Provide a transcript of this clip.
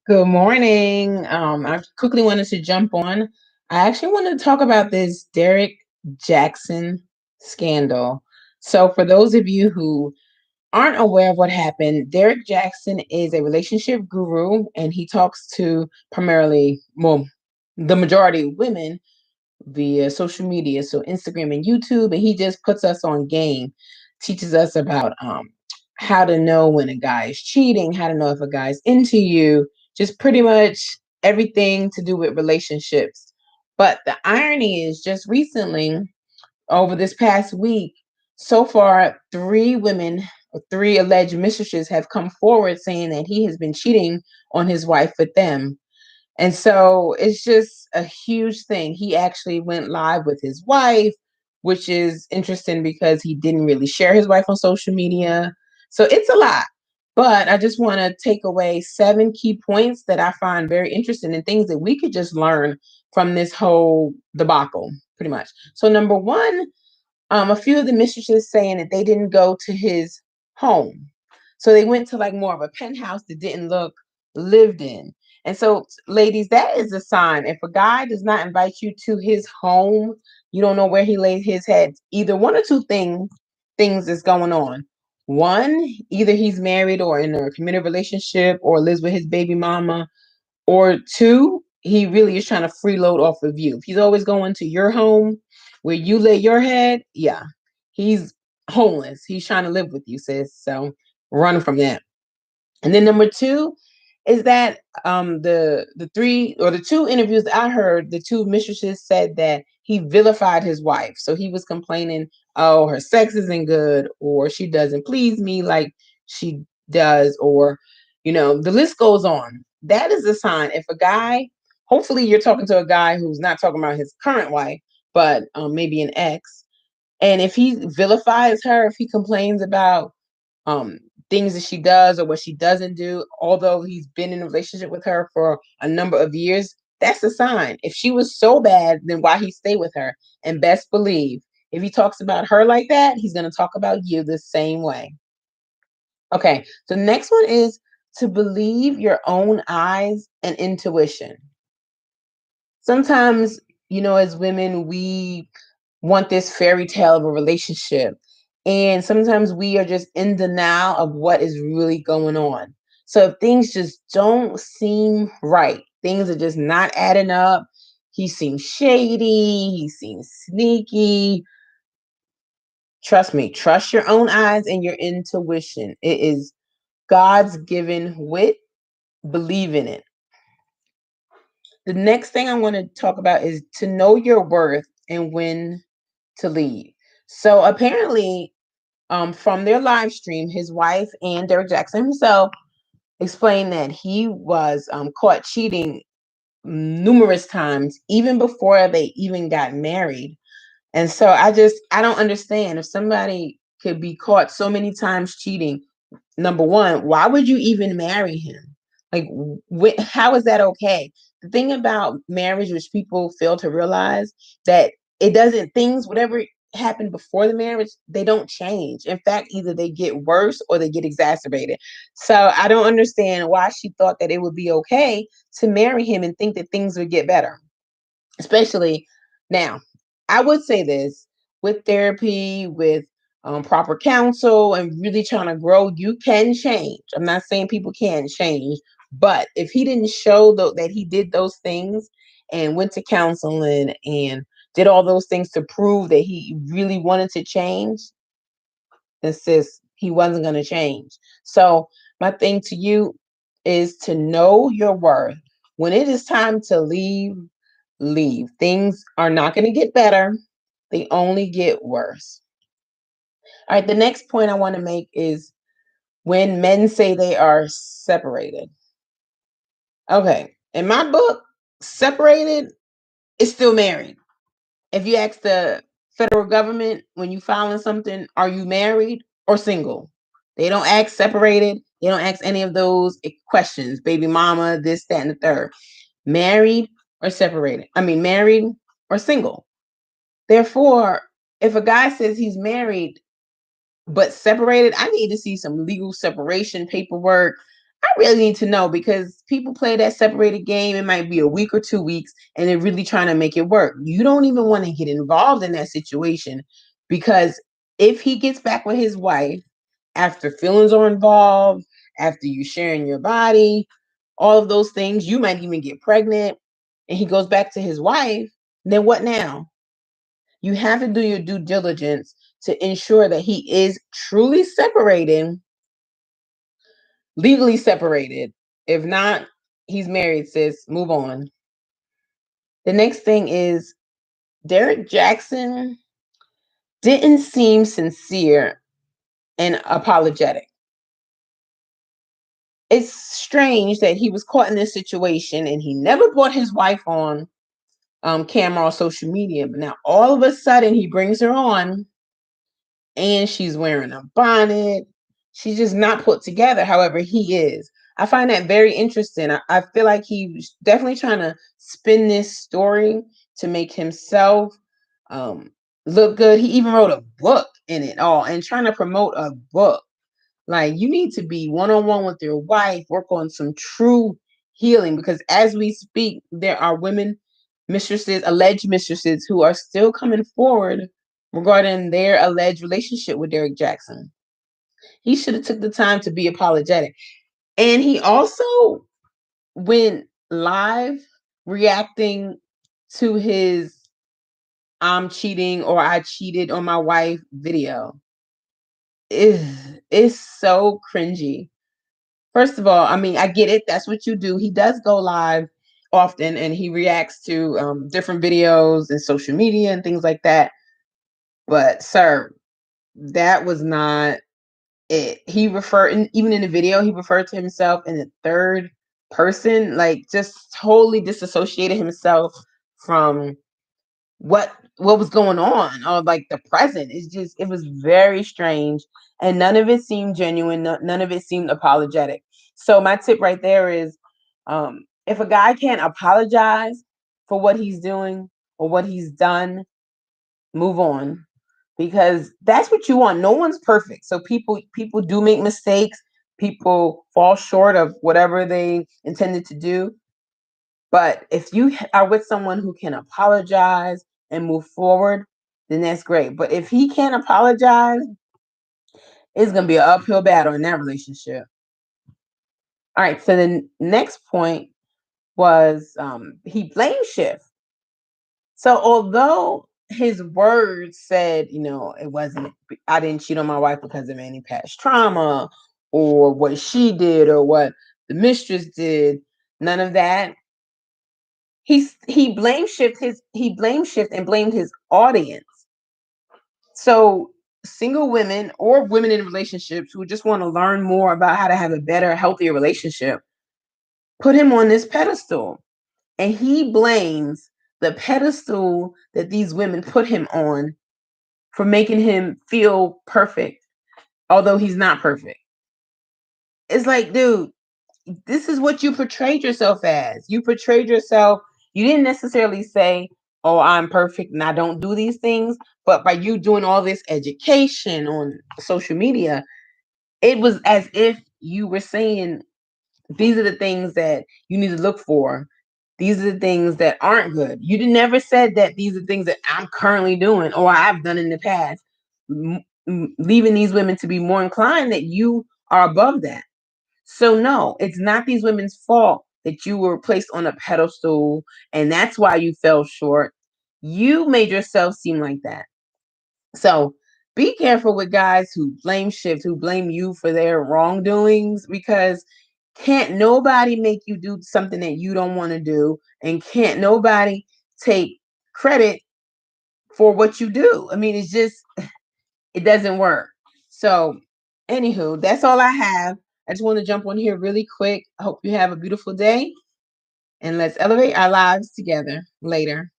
Good morning. I quickly wanted to jump on. I actually wanted to talk about this Derrick Jaxn scandal. So, for those of you who aren't aware of what happened, Derrick Jaxn is a relationship guru and he talks to primarily, well, the majority of women via social media, so Instagram and YouTube, and he just puts us on game, teaches us about how to know when a guy is cheating, how to know if a guy's into you, just pretty much everything to do with relationships. But the irony is, just recently, over this past week, so far, three women, or three alleged mistresses, have come forward saying that he has been cheating on his wife with them. And so it's just a huge thing. He actually went live with his wife, which is interesting because he didn't really share his wife on social media. So it's a lot. But I just want to take away 7 key points that I find very interesting and things that we could just learn from this whole debacle, pretty much. So, number one, a few of the mistresses saying that they didn't go to his home. So they went to like more of a penthouse that didn't look lived in. And so, ladies, that is a sign. If a guy does not invite you to his home, you don't know where he laid his head. Either one or two things is going on. One, either he's married or in a committed relationship or lives with his baby mama, or two, he really is trying to freeload off of you. If he's always going to your home where you lay your head, yeah, he's homeless. He's trying to live with you, sis. So run from that. And then number two is that the three or the two interviews that I heard, the two mistresses said that he vilified his wife. So he was complaining, oh, her sex isn't good, or she doesn't please me like she does, or the list goes on. That is a sign. If a guy, hopefully you're talking to a guy who's not talking about his current wife, but maybe an ex, and if he vilifies her, if he complains about um things that she does or what she doesn't do, although he's been in a relationship with her for a number of years, that's a sign. If she was so bad, then why he stay with her? And best believe, if he talks about her like that, he's going to talk about you the same way. Okay, so the next one is to believe your own eyes and intuition. Sometimes, as women, we want this fairy tale of a relationship. And sometimes we are just in denial of what is really going on. So if things just don't seem right, things are just not adding up. He seems shady, he seems sneaky. Trust me, trust your own eyes and your intuition. It is God's given wit. Believe in it. The next thing I want to talk about is to know your worth and when to leave. So apparently, from their live stream, his wife and Derrick Jaxn himself explained that he was caught cheating numerous times, even before they even got married. And so I don't understand if somebody could be caught so many times cheating. Number one, why would you even marry him? Like, how is that okay? The thing about marriage, which people fail to realize, that it doesn't, things, whatever happened before the marriage, they don't change. In fact, either they get worse or they get exacerbated. So I don't understand why she thought that it would be okay to marry him and think that things would get better, especially now. I would say this, with therapy, with proper counsel, and really trying to grow, you can change. I'm not saying people can't change, but if he didn't show that he did those things and went to counseling and did all those things to prove that he really wanted to change, then sis, he wasn't going to change. So my thing to you is to know your worth. When it is time to leave, leave. Things are not going to get better. They only get worse. All right, the next point I want to make is when men say they are separated. Okay, in my book, separated is still married. If you ask the federal government when you filing something, are you married or single? They don't ask separated. They don't ask any of those questions. Baby mama, this, that, and the third. Married or separated. I mean, married or single. Therefore, if a guy says he's married but separated, I need to see some legal separation paperwork. I really need to know because people play that separated game. It might be a week or 2 weeks and they're really trying to make it work. You don't even want to get involved in that situation because if he gets back with his wife after feelings are involved, after you sharing your body, all of those things, you might even get pregnant and he goes back to his wife, then what now? You have to do your due diligence to ensure that he is truly separating, legally separated. If not, he's married, sis. Move on. The next thing is Derrick Jaxn didn't seem sincere and apologetic. It's strange that he was caught in this situation and he never brought his wife on camera or social media, but now all of a sudden he brings her on and she's wearing a bonnet. She's just not put together. However, he is. I find that very interesting. I feel like he was definitely trying to spin this story to make himself um, look good. He even wrote a book in it all and trying to promote a book. Like you need to be one on one with your wife, work on some true healing because as we speak, there are women mistresses, alleged mistresses, who are still coming forward regarding their alleged relationship with Derrick Jaxn. He should have took the time to be apologetic. And he also went live reacting to his I'm cheating or I cheated on my wife video. It's so cringy. First of all, I mean, I get it. That's what you do. He does go live often and he reacts to different videos and social media and things like that. But, sir, that was not it. He referred, even in the video, he referred to himself in the third person, like just totally disassociated himself from what was going on or like the present. It was very strange and none of it seemed genuine. None of it seemed apologetic. So my tip right there is if a guy can't apologize for what he's doing or what he's done, move on because that's what you want. No one's perfect. So people do make mistakes. People fall short of whatever they intended to do. But if you are with someone who can apologize and move forward, then that's great. But if he can't apologize, it's going to be an uphill battle in that relationship. All right. So the next point was he blame shift. So although his words said, it wasn't, I didn't cheat on my wife because of any past trauma or what she did or what the mistress did, none of that. He blame shift and blamed his audience. So single women or women in relationships who just want to learn more about how to have a better, healthier relationship put him on this pedestal. And he blames the pedestal that these women put him on for making him feel perfect, although he's not perfect. It's like, dude, this is what you portrayed yourself as. You portrayed yourself, you didn't necessarily say, oh, I'm perfect and I don't do these things. But by you doing all this education on social media, it was as if you were saying, these are the things that you need to look for. These are the things that aren't good. You never said that these are things that I'm currently doing or I've done in the past, leaving these women to be more inclined that you are above that. So no, it's not these women's fault that you were placed on a pedestal and that's why you fell short. You made yourself seem like that. So be careful with guys who blame shift, who blame you for their wrongdoings because can't nobody make you do something that you don't want to do and can't nobody take credit for what you do. I mean, it doesn't work. So, anywho, that's all I have. I just want to jump on here really quick. I hope you have a beautiful day and let's elevate our lives together later.